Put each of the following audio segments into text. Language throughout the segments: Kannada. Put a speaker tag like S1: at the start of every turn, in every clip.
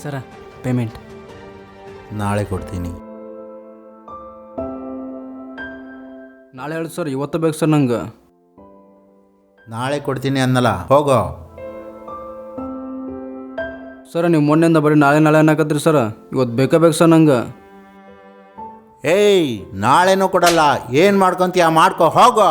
S1: ಸರ ಪೇಮೆಂಟ್
S2: ನಾಳೆ ಕೊಡ್ತೀನಿ.
S1: ನಾಳೆ ಹೇಳಿ ಸರ್, ಇವತ್ತು ಬೇಕು ಸರ್ ನಂಗೆ.
S2: ನಾಳೆ ಕೊಡ್ತೀನಿ ಅನ್ನಲ್ಲ, ಹೋಗೋ.
S1: ಸರ್ ನೀವು ಮೊನ್ನೆಯಿಂದ ಬರೀ ನಾಳೆ ನಾಳೆ ಅನ್ನಕತ್ರಿ ಸರ್, ಇವತ್ತು ಬೇಕಾ ಬೇಕು ಸರ್ ನಂಗೆ.
S2: ಏಯ್, ನಾಳೆನೂ ಕೊಡಲ್ಲ. ಏನು ಮಾಡ್ಕೊತೀಯ ಮಾಡ್ಕೊ, ಹೋಗೋ.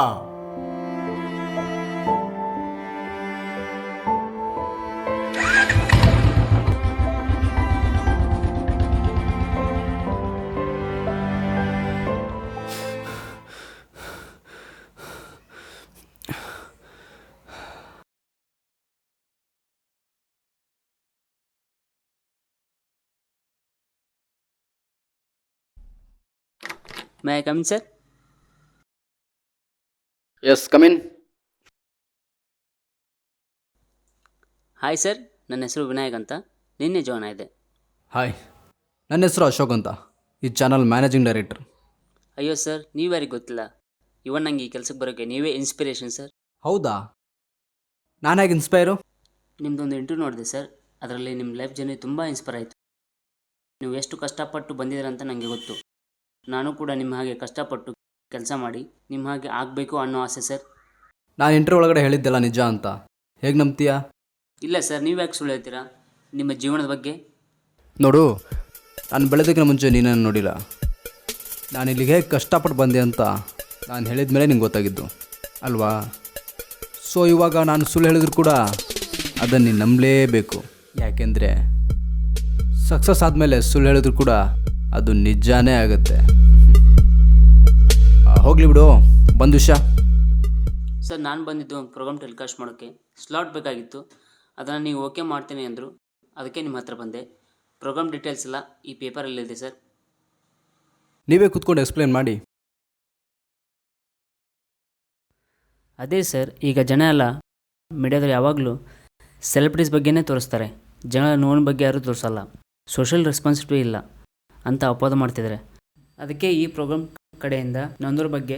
S3: May I come in, sir?
S1: S come in.
S3: Hi sir, ನನ್ನ ಹೆಸರು ವಿನಾಯಕ್ ಅಂತ. ನಿನ್ನೆ ಜಾಯ್ನ್ ಆಗಿದೆ.
S1: ಹಾಯ್, ನನ್ನ ಹೆಸರು ಅಶೋಕ್ ಅಂತ, ಈ ಚಾನಲ್ ಮ್ಯಾನೇಜಿಂಗ್ ಡೈರೆಕ್ಟರ್.
S3: ಅಯ್ಯೋ ಸರ್, ನೀವು ಯಾರಿಗೆ ಗೊತ್ತಿಲ್ಲ. ಇವನ್ ನಂಗೆ ಈ ಕೆಲಸಕ್ಕೆ ಬರೋಕ್ಕೆ ನೀವೇ ಇನ್ಸ್ಪಿರೇಷನ್ ಸರ್.
S1: ಹೌದಾ? ನಾನು ಹೇಗೆ ಇನ್ಸ್ಪೈರು?
S3: ನಿಮ್ಮದೊಂದು ಇಂಟರ್ವ್ಯೂ ನೋಡಿದೆ ಸರ್, ಅದರಲ್ಲಿ ನಿಮ್ಮ ಲೈಫ್ ಜರ್ನಿ ತುಂಬ ಇನ್ಸ್ಪೈರ್ ಆಯಿತು. ನೀವು ಎಷ್ಟು ಕಷ್ಟಪಟ್ಟು ಬಂದಿದ್ದೀರ ಅಂತ ನನಗೆ ಗೊತ್ತು. ನಾನು ಕೂಡ ನಿಮ್ಮ ಹಾಗೆ ಕಷ್ಟಪಟ್ಟು ಕೆಲಸ ಮಾಡಿ ನಿಮ್ಮ ಹಾಗೆ ಆಗಬೇಕು ಅನ್ನೋ ಆಸೆ ಸರ್.
S1: ನಾನು ಇಂಟರ್ವ್ಯೂ ಒಳಗಡೆ ಹೇಳಿದ್ದೆಲ್ಲ ನಿಜ ಅಂತ ಹೇಗೆ ನಂಬ್ತೀಯಾ?
S3: ಇಲ್ಲ ಸರ್, ನೀವು ಯಾಕೆ ಸುಳ್ಳು ಹೇಳ್ತೀರಾ ನಿಮ್ಮ ಜೀವನದ ಬಗ್ಗೆ?
S1: ನೋಡು, ನಾನು ಬೆಳೆದಕ್ಕಿಂತ ಮುಂಚೆ ನೀನನ್ನು ನೋಡಿಲ್ಲ. ನಾನು ಇಲ್ಲಿಗೆ ಹೇಗೆ ಕಷ್ಟಪಟ್ಟು ಬಂದೆ ಅಂತ ನಾನು ಹೇಳಿದ ಮೇಲೆ ನಿಂಗೆ ಗೊತ್ತಾಗಿದ್ದು ಅಲ್ವಾ? ಸೊ ಇವಾಗ ನಾನು ಸುಳ್ಳು ಹೇಳಿದ್ರು ಕೂಡ ಅದನ್ನು ನೀನು ನಂಬಲೇಬೇಕು. ಯಾಕೆಂದರೆ ಸಕ್ಸಸ್ ಆದಮೇಲೆ ಸುಳ್ಳು ಹೇಳಿದ್ರು ಕೂಡ ಅದು ನಿಜಾನೇ ಆಗುತ್ತೆ. ಹೋಗಲಿ ಬಿಡು, ಬಂದು ವಿಷಯ.
S3: ಸರ್, ನಾನು ಬಂದಿದ್ದು ಒಂದು ಪ್ರೋಗ್ರಾಮ್ ಟೆಲಿಕಾಸ್ಟ್ ಮಾಡೋಕ್ಕೆ ಸ್ಲಾಟ್ ಬೇಕಾಗಿತ್ತು. ಅದನ್ನು ನೀವು ಓಕೆ ಮಾಡ್ತೀನಿ ಅಂದರು, ಅದಕ್ಕೆ ನಿಮ್ಮ ಹತ್ರ ಬಂದೆ. ಪ್ರೋಗ್ರಾಮ್ ಡೀಟೇಲ್ಸ್ ಎಲ್ಲ ಈ ಪೇಪರಲ್ಲಿದೆ ಸರ್.
S1: ನೀವೇ ಕೂತ್ಕೊಂಡು ಎಕ್ಸ್ಪ್ಲೇನ್ ಮಾಡಿ.
S3: ಅದೇ ಸರ್, ಈಗ ಜನ ಎಲ್ಲ ಮೀಡಿಯಾದಲ್ಲಿ ಯಾವಾಗಲೂ ಸೆಲೆಬ್ರಿಟೀಸ್ ಬಗ್ಗೆನೇ ತೋರಿಸ್ತಾರೆ, ಜನರ ನೋವಿನ ಬಗ್ಗೆ ಯಾರೂ ತೋರಿಸಲ್ಲ. ಸೋಷಿಯಲ್ ರೆಸ್ಪಾನ್ಸಿಬಿಲಿಟಿ ಇಲ್ಲ ಅಂತ ಅಪವಾದ ಮಾಡ್ತಿದ್ದಾರೆ. ಅದಕ್ಕೆ ಈ ಪ್ರೋಗ್ರಾಮ್ ಕಡೆಯಿಂದ ನೊಂದರ ಬಗ್ಗೆ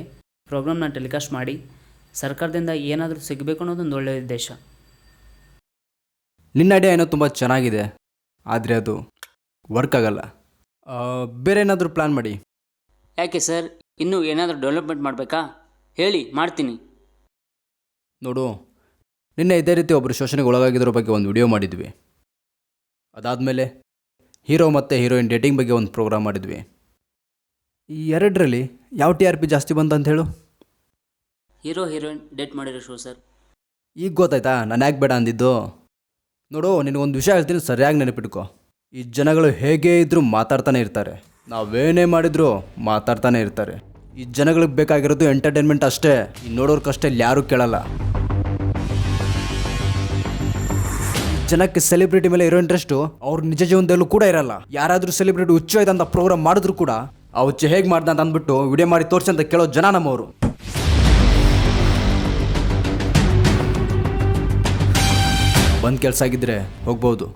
S3: ಪ್ರೋಗ್ರಾಮ್ನ ಟೆಲಿಕಾಸ್ಟ್ ಮಾಡಿ ಸರ್ಕಾರದಿಂದ ಏನಾದರೂ ಸಿಗಬೇಕು ಅನ್ನೋದೊಂದು ಒಳ್ಳೆಯ ಉದ್ದೇಶ.
S1: ನಿನ್ನ ಐಡಿಯಾ ಏನೋ ತುಂಬ ಚೆನ್ನಾಗಿದೆ, ಆದರೆ ಅದು ವರ್ಕ್ ಆಗಲ್ಲ. ಬೇರೆ ಏನಾದರೂ ಪ್ಲ್ಯಾನ್ ಮಾಡಿ.
S3: ಯಾಕೆ ಸರ್, ಇನ್ನೂ ಏನಾದರೂ ಡೆವಲಪ್ಮೆಂಟ್ ಮಾಡಬೇಕಾ? ಹೇಳಿ, ಮಾಡ್ತೀನಿ.
S1: ನೋಡು, ನಿನ್ನೆ ಇದೇ ರೀತಿ ಒಬ್ಬರು ಶೋಷಣೆಗೆ ಒಳಗಾಗಿದ್ದರ ಬಗ್ಗೆ ಒಂದು ವಿಡಿಯೋ ಮಾಡಿದ್ವಿ. ಅದಾದಮೇಲೆ ಹೀರೋ ಮತ್ತು ಹೀರೋಯಿನ್ ಡೇಟಿಂಗ್ ಬಗ್ಗೆ ಒಂದು ಪ್ರೋಗ್ರಾಮ್ ಮಾಡಿದ್ವಿ. ಈ ಎರಡರಲ್ಲಿ ಯಾವ TRP ಜಾಸ್ತಿ ಬಂತಂತ ಹೇಳು?
S3: ಹೀರೋ ಹೀರೋಯಿನ್ ಡೇಟ್ ಮಾಡಿರೋ ಶೋ ಸರ್.
S1: ಈಗ ಗೊತ್ತಾಯ್ತಾ ನಾನು ಯಾಕೆ ಬೇಡ ಅಂದಿದ್ದು? ನೋಡು, ನಿನಗೊಂದು ವಿಷಯ ಹೇಳ್ತೀನಿ, ಸರಿಯಾಗಿ ನೆನಪಿಟ್ಕೋ. ಈ ಜನಗಳು ಹೇಗೆ ಇದ್ದರೂ ಮಾತಾಡ್ತಾನೆ ಇರ್ತಾರೆ, ನಾವೇನೇ ಮಾಡಿದರೂ ಮಾತಾಡ್ತಾನೆ ಇರ್ತಾರೆ. ಈ ಜನಗಳಿಗೆ ಬೇಕಾಗಿರೋದು ಎಂಟರ್ಟೈನ್ಮೆಂಟ್ ಅಷ್ಟೇ. ಈ ನೋಡೋರ್ಕಷ್ಟೇ ಯಾರೂ ಕೇಳಲ್ಲ. ಜನಕ್ಕೆ ಸೆಲೆಬ್ರಿಟಿ ಮೇಲೆ ಇರೋ ಇಂಟ್ರೆಸ್ಟು ಅವ್ರ ನಿಜ ಜೀವನದಲ್ಲೂ ಕೂಡ ಇರಲ್ಲ. ಯಾರಾದರೂ ಸೆಲೆಬ್ರಿಟಿ ಹುಚ್ಚು ಆಯ್ತು ಅಂತ ಪ್ರೋಗ್ರಾಮ್ ಮಾಡಿದ್ರು ಕೂಡ ಆ ಹುಚ್ಚು ಹೇಗೆ ಮಾಡ್ದ ಅಂತ ಅಂದ್ಬಿಟ್ಟು ವಿಡಿಯೋ ಮಾಡಿ ತೋರಿಸಿ ಅಂತ ಕೇಳೋ ಜನ ನಮ್ಮವರು. ಬಂದ್ ಕೆಲಸ ಆಗಿದ್ರೆ ಹೋಗ್ಬೋದು.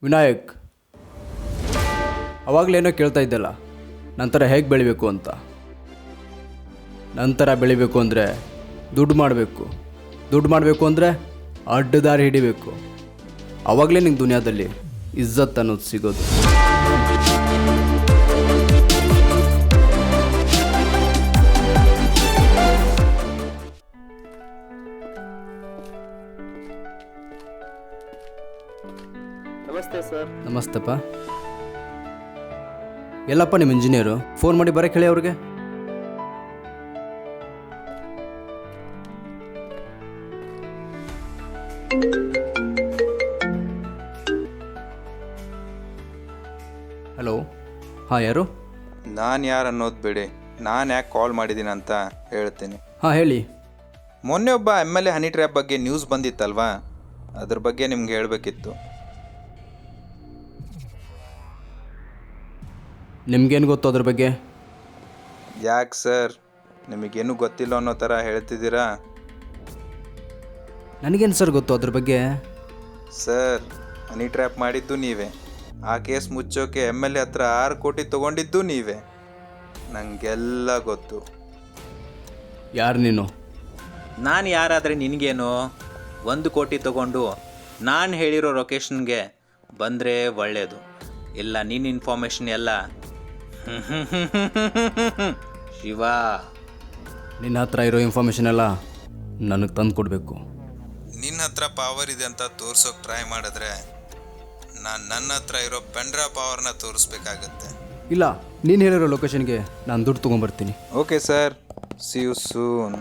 S1: ವಿನಾಯಕ್, ಅವಾಗಲೇನೋ ಕೇಳ್ತಾ ಇದ್ದಲ್ಲ ನಂತರ ಹೇಗೆ ಬೆಳಿಬೇಕು ಅಂತ. ನಂತರ ಬೆಳಿಬೇಕು ಅಂದರೆ ದುಡ್ಡು ಮಾಡಬೇಕು ಅಂದರೆ ಅಡ್ಡದಾರಿ ಹಿಡಿಬೇಕು. ಆವಾಗಲೇ ನಿಂಗೆ ದುನಿಯಾದಲ್ಲಿ ಇಜ್ಜತ್ ಅನ್ನೋದು ಸಿಗೋದು.
S4: ನಮಸ್ತೆ ಸರ್.
S1: ನಮಸ್ತೆಪ್ಪ. ಎಲ್ಲಪ್ಪ ನಿಮ್ಮ ಇಂಜಿನಿಯರು? ಫೋನ್ ಮಾಡಿ ಬರೋಕ್ಕೆ ಹೇಳಿ ಅವ್ರಿಗೆ. ಹಲೋ, ಹಾಂ, ಯಾರು?
S4: ನಾನು ಯಾರು ಅನ್ನೋದು ಬಿಡಿ, ನಾನು ಯಾಕೆ ಕಾಲ್ ಮಾಡಿದ್ದೀನಿ ಅಂತ ಹೇಳ್ತೀನಿ.
S1: ಹಾಂ, ಹೇಳಿ.
S4: ಮೊನ್ನೆ ಒಬ್ಬ MLA ಹನಿ ಟ್ರ್ಯಾಪ್ ಬಗ್ಗೆ ನ್ಯೂಸ್ ಬಂದಿತ್ತಲ್ವಾ, ಅದ್ರ ಬಗ್ಗೆ ನಿಮ್ಗೆ ಹೇಳಬೇಕಿತ್ತು.
S1: ನಿಮ್ಗೇನು ಗೊತ್ತು ಅದ್ರ ಬಗ್ಗೆ?
S4: ಯಾಕೆ ಸರ್, ನಿಮಗೇನು ಗೊತ್ತಿಲ್ಲ ಅನ್ನೋ ಥರ ಹೇಳ್ತಿದ್ದೀರಾ?
S1: ನನಗೇನು ಸರ್ ಗೊತ್ತು ಅದ್ರ ಬಗ್ಗೆ?
S4: ಸರ್, ಹನಿ ಟ್ರ್ಯಾಪ್ ಮಾಡಿದ್ದು ನೀವೇ, ಆ ಕೇಸ್ ಮುಚ್ಚೋಕೆ MLA ಹತ್ರ 6 ಕೋಟಿ ತೊಗೊಂಡಿದ್ದು ನೀವೇ. ನನಗೆಲ್ಲ ಗೊತ್ತು.
S1: ಯಾರು ನೀನು?
S4: ನಾನು ಯಾರಾದರೆ ನಿನಗೇನು? 1 ಕೋಟಿ ತಗೊಂಡು ನಾನು ಹೇಳಿರೋ ಲೊಕೇಶನ್ಗೆ ಬಂದರೆ ಒಳ್ಳೆಯದು, ಇಲ್ಲ ನಿನ್ನ ಇನ್ಫಾರ್ಮೇಷನ್ ಎಲ್ಲ ಶಿವ.
S1: ನಿನ್ನ ಹತ್ರ ಇರೋ ಇನ್ಫಾರ್ಮೇಷನ್ ಎಲ್ಲ ನನಗೆ ತಂದು ಕೊಡಬೇಕು.
S4: ನಿನ್ನ ಹತ್ರ ಪವರ್ ಇದೆ ಅಂತ ತೋರ್ಸೋಕೆ ಟ್ರೈ ಮಾಡಿದ್ರೆ ನಾನು ನನ್ನ ಹತ್ರ ಇರೋ ಪೆಂಡ್ರಾ ಪವರ್ನ ತೋರಿಸ್ಬೇಕಾಗತ್ತೆ.
S1: ಇಲ್ಲ, ನೀನು ಹೇಳಿರೋ ಲೊಕೇಶನ್ಗೆ ನಾನು ದುಡ್ಡು ತೊಗೊಂಬರ್ತೀನಿ.
S4: Okay sir, see you soon.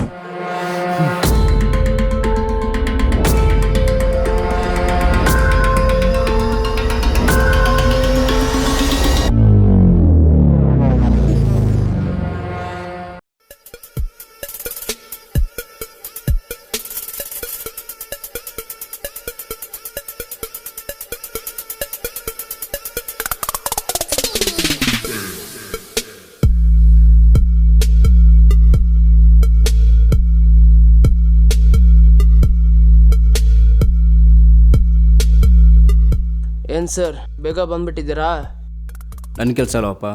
S5: ಏನು ಸರ್ ಬೇಗ ಬಂದ್ಬಿಟ್ಟಿದ್ದೀರಾ?
S1: ನನ್ನ ಕೆಲಸ ಅಲ್ಲವಪ್ಪ,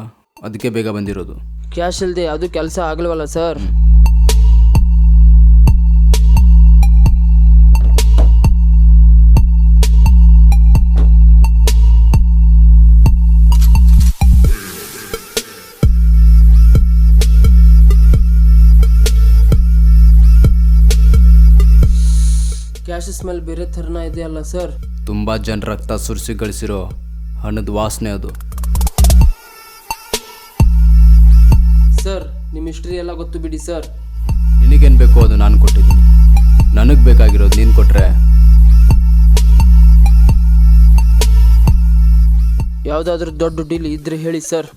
S1: ಅದಕ್ಕೆ ಬೇಗ ಬಂದಿರೋದು.
S5: ಕ್ಯಾಶ್ ಇಲ್ಲದೆ ಅದು ಕೆಲಸ ಆಗಲ್ವಲ್ಲ ಸರ್? ಕ್ಯಾಶ್ ಸ್ಮೆಲ್ ಬೇರೆ ಥರನ ಇದೆಯಲ್ಲ ಸರ್?
S1: ತುಂಬ ಜನ ರಕ್ತ ಸುರಿಸಿ ಗಳಿಸಿರೋ ಹಣದ ವಾಸನೆ ಅದು.
S5: ಸರ್ ನಿಮ್ಮ ಹಿಸ್ಟ್ರಿ ಎಲ್ಲ ಗೊತ್ತು ಬಿಡಿ ಸರ್.
S1: ನಿನಗೇನು ಬೇಕೋ ಅದು ನಾನು ಕೊಟ್ಟಿದ್ದೀನಿ. ನನಗೆ ಬೇಕಾಗಿರೋದು ನೀನು ಕೊಟ್ಟರೆ.
S5: ಯಾವುದಾದ್ರೂ ದೊಡ್ಡ ಡೀಲ್ ಇದ್ರೆ ಹೇಳಿ ಸರ್.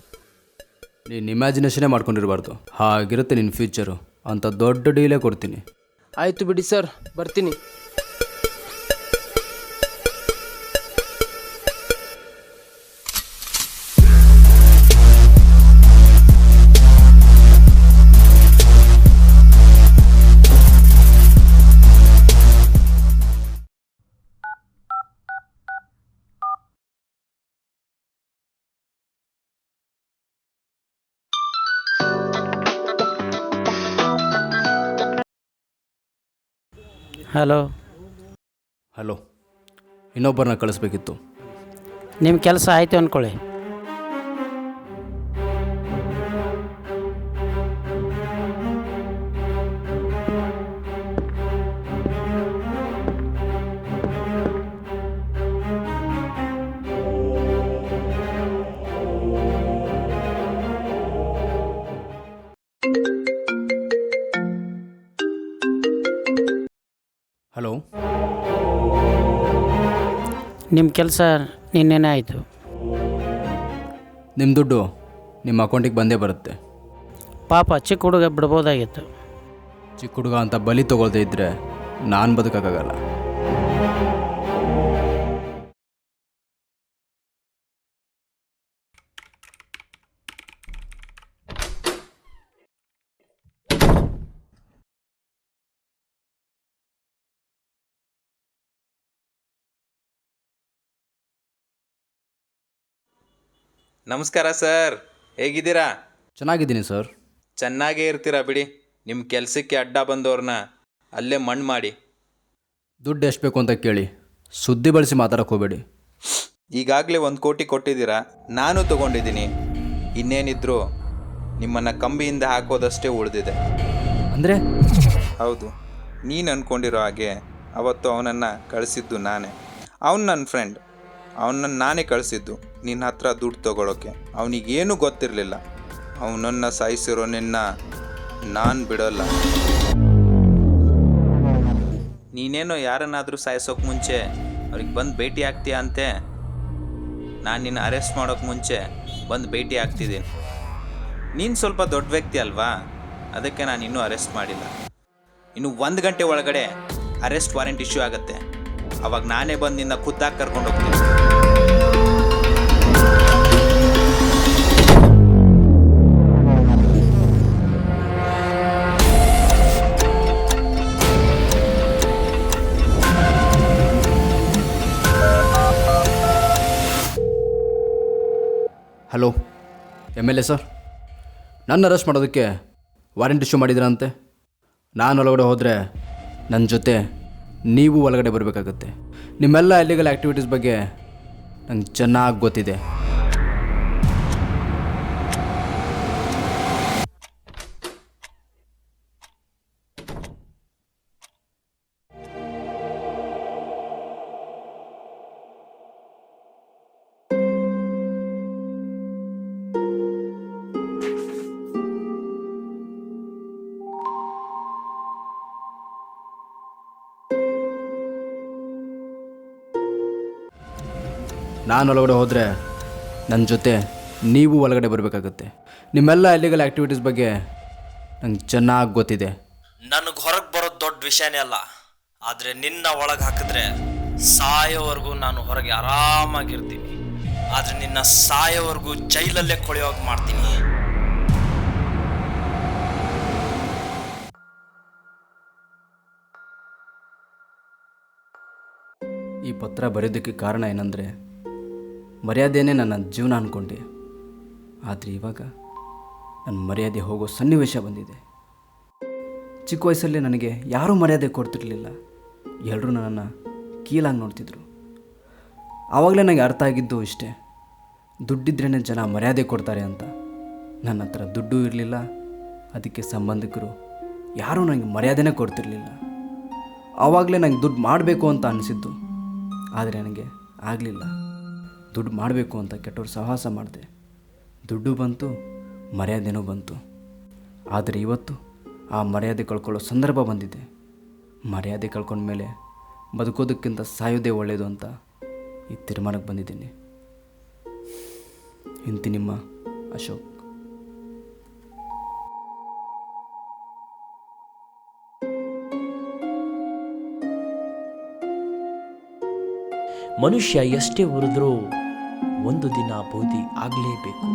S1: ನೀನು ಇಮ್ಯಾಜಿನೇಷನೇ ಮಾಡ್ಕೊಂಡಿರಬಾರ್ದು, ಹಾಗಿರುತ್ತೆ ನಿನ್ನ ಫ್ಯೂಚರು. ಅಂಥ ದೊಡ್ಡ ಡೀಲೇ ಕೊಡ್ತೀನಿ.
S5: ಆಯಿತು ಬಿಡಿ ಸರ್, ಬರ್ತೀನಿ.
S6: ಹಲೋ.
S1: ಹಲೋ, ಇನ್ನೊಬ್ಬರನ್ನ ಕಳಿಸ್ಬೇಕಿತ್ತು.
S6: ನಿಮ್ಮ ಕೆಲಸ ಆಯಿತು ಅಂದ್ಕೊಳ್ಳಿ.
S1: ಹಲೋ,
S6: ನಿಮ್ಮ ಕೆಲಸ ನಿನ್ನೆನೇ ಆಯಿತು.
S1: ನಿಮ್ಮ ದುಡ್ಡು ನಿಮ್ಮ ಅಕೌಂಟಿಗೆ ಬಂದೇ ಬರುತ್ತೆ.
S6: ಪಾಪ ಚಿಕ್ಕ ಹುಡುಗ ಬಿಡ್ಬೋದಾಗಿತ್ತು.
S1: ಚಿಕ್ಕ ಹುಡುಗ ಅಂತ ಬಲಿ ತೊಗೊಳ್ದೇ ಇದ್ದರೆ ನಾನು ಬದುಕೋಕ್ಕಾಗಲ್ಲ.
S4: ನಮಸ್ಕಾರ ಸರ್, ಹೇಗಿದ್ದೀರಾ?
S1: ಚೆನ್ನಾಗಿದ್ದೀನಿ ಸರ್.
S4: ಚೆನ್ನಾಗೇ ಇರ್ತೀರಾ ಬಿಡಿ. ನಿಮ್ಮ ಕೆಲಸಕ್ಕೆ ಅಡ್ಡ ಬಂದವ್ರನ್ನ ಅಲ್ಲೇ ಮಣ್ಣು ಮಾಡಿ.
S1: ದುಡ್ಡು ಎಷ್ಟು ಬೇಕು ಅಂತ ಕೇಳಿ, ಸುದ್ದಿ ಬಳಸಿ ಮಾತಾಡೋಕೆ ಹೋಗಬೇಡಿ.
S4: ಈಗಾಗಲೇ 1 ಕೋಟಿ ಕೊಟ್ಟಿದ್ದೀರಾ, ನಾನು ತೊಗೊಂಡಿದ್ದೀನಿ. ಇನ್ನೇನಿದ್ರು ನಿಮ್ಮನ್ನು ಕಂಬಿಯಿಂದ ಹಾಕೋದಷ್ಟೇ ಉಳಿದಿದೆ.
S1: ಅಂದರೆ
S4: ಹೌದು, ನೀನು ಅಂದ್ಕೊಂಡಿರೋ ಹಾಗೆ ಅವತ್ತು ಅವನನ್ನು ಕಳಿಸಿದ್ದು ನಾನೇ. ಅವನು ನನ್ನ ಫ್ರೆಂಡ್, ಅವನನ್ನು ನಾನೇ ಕಳಿಸಿದ್ದು ನಿನ್ನ ಹತ್ರ ದುಡ್ಡು ತೊಗೊಳೋಕ್ಕೆ. ಅವನಿಗೇನು ಗೊತ್ತಿರಲಿಲ್ಲ. ಅವನನ್ನು ಸಾಯಿಸಿರೋ ನಿನ್ನ ನಾನು ಬಿಡೋಲ್ಲ. ನೀನೇನೋ ಯಾರನ್ನಾದರೂ ಸಾಯಿಸೋಕೆ ಮುಂಚೆ ಅವ್ರಿಗೆ ಬಂದು ಭೇಟಿ ಆಗ್ತೀಯ ಅಂತೆ. ನಾನು ನಿನ್ನ ಅರೆಸ್ಟ್ ಮಾಡೋಕ್ಕೆ ಮುಂಚೆ ಬಂದು ಭೇಟಿ ಆಗ್ತಿದ್ದೀನಿ. ನೀನು ಸ್ವಲ್ಪ ದೊಡ್ಡ ವ್ಯಕ್ತಿ ಅಲ್ವಾ, ಅದಕ್ಕೆ ನಾನು ಇನ್ನೂ ಅರೆಸ್ಟ್ ಮಾಡಿಲ್ಲ. ಇನ್ನು 1 ಗಂಟೆ ಒಳಗಡೆ ಅರೆಸ್ಟ್ ವಾರೆಂಟ್ ಇಶ್ಯೂ ಆಗುತ್ತೆ. ಅವಾಗ ನಾನೇ ಬಂದು ನಿನ್ನ ಖುದ್ದಾಗಿ ಕರ್ಕೊಂಡು ಹೋಗ್ತೀನಿ.
S1: ಹಲೋ, MLA ಸರ್, ನನ್ನ ಅರೆಸ್ಟ್ ಮಾಡೋದಕ್ಕೆ ವಾರೆಂಟ್ ಇಶ್ಯೂ ಮಾಡಿದ್ರಂತೆ. ನಾನು ಒಳಗಡೆ ಹೋದರೆ ನನ್ನ ಜೊತೆ ನೀವು ಒಳಗಡೆ ಬರಬೇಕಾಗತ್ತೆ. ನಿಮ್ಮೆಲ್ಲ ಇಲ್ಲಿಗಲ್ ಆ್ಯಕ್ಟಿವಿಟೀಸ್ ಬಗ್ಗೆ ನಂಗೆ ಚೆನ್ನಾಗಿ ಗೊತ್ತಿದೆ. ನಾನು ಒಳಗಡೆ ಹೋದರೆ ನನ್ನ ಜೊತೆ ನೀವು ಒಳಗಡೆ ಬರಬೇಕಾಗತ್ತೆ. ನಿಮ್ಮೆಲ್ಲ ಇಲ್ಲಿಗಲ್ ಆ್ಯಕ್ಟಿವಿಟೀಸ್ ಬಗ್ಗೆ ನಂಗೆ ಚೆನ್ನಾಗಿ ಗೊತ್ತಿದೆ.
S7: ನನಗೆ ಹೊರಗೆ ಬರೋದು ದೊಡ್ಡ ವಿಷಯನೇ ಅಲ್ಲ, ಆದರೆ ನಿನ್ನ ಒಳಗೆ ಹಾಕಿದ್ರೆ ಸಾಯೋವರೆಗೂ ನಾನು ಹೊರಗೆ ಆರಾಮಾಗಿರ್ತೀನಿ. ಆದರೆ ನಿನ್ನ ಸಾಯೋವರೆಗೂ ಜೈಲಲ್ಲೇ ಕೊಳೆಯೋಗಿ ಮಾಡ್ತೀನಿ.
S1: ಈ ಪತ್ರ ಬರೆಯೋದಕ್ಕೆ ಕಾರಣ ಏನಂದರೆ, ಮರ್ಯಾದೆಯೇ ನನ್ನ ಜೀವನ ಅಂದ್ಕೊಂಡೆ. ಆದರೆ ಇವಾಗ ನನ್ನ ಮರ್ಯಾದೆ ಹೋಗೋ ಸನ್ನಿವೇಶ ಬಂದಿದೆ. ಚಿಕ್ಕ ವಯಸ್ಸಲ್ಲೇ ನನಗೆ ಯಾರೂ ಮರ್ಯಾದೆ ಕೊಡ್ತಿರ್ಲಿಲ್ಲ. ಎಲ್ಲರೂ ನನ್ನನ್ನು ಕೀಳಾಗಿ ನೋಡ್ತಿದ್ರು. ಆವಾಗಲೇ ನನಗೆ ಅರ್ಥ ಆಗಿದ್ದು ಇಷ್ಟೇ, ದುಡ್ಡಿದ್ರೇ ಜನ ಮರ್ಯಾದೆ ಕೊಡ್ತಾರೆ ಅಂತ. ನನ್ನ ಹತ್ರ ದುಡ್ಡು ಇರಲಿಲ್ಲ, ಅದಕ್ಕೆ ಸಂಬಂಧಿಕರು ಯಾರೂ ನನಗೆ ಮರ್ಯಾದೆನೇ ಕೊಡ್ತಿರ್ಲಿಲ್ಲ. ಆವಾಗಲೇ ನನಗೆ ದುಡ್ಡು ಮಾಡಬೇಕು ಅಂತ ಅನಿಸಿದ್ದು, ಆದರೆ ನನಗೆ ಆಗಲಿಲ್ಲ. ದುಡ್ಡು ಮಾಡಬೇಕು ಅಂತ ಕೆಟ್ಟವ್ರು ಸಹವಾಸ ಮಾಡಿದೆ. ದುಡ್ಡು ಬಂತು, ಮರ್ಯಾದೆನೂ ಬಂತು. ಆದರೆ ಇವತ್ತು ಆ ಮರ್ಯಾದೆ ಕಳ್ಕೊಳ್ಳೋ ಸಂದರ್ಭ ಬಂದಿದೆ. ಮರ್ಯಾದೆ ಕಳ್ಕೊಂಡ್ಮೇಲೆ ಬದುಕೋದಕ್ಕಿಂತ ಸಾಯೋದೇ ಒಳ್ಳೆಯದು ಅಂತ ಈ ತೀರ್ಮಾನಕ್ಕೆ ಬಂದಿದ್ದೀನಿ. ಇಂತಿ ನಿಮ್ಮ ಅಶೋಕ್.
S8: ಮನುಷ್ಯ ಎಷ್ಟೇ ಉರಿದ್ರೂ ಒಂದು ದಿನ ಬೂದಿ ಆಗಲೇಬೇಕು.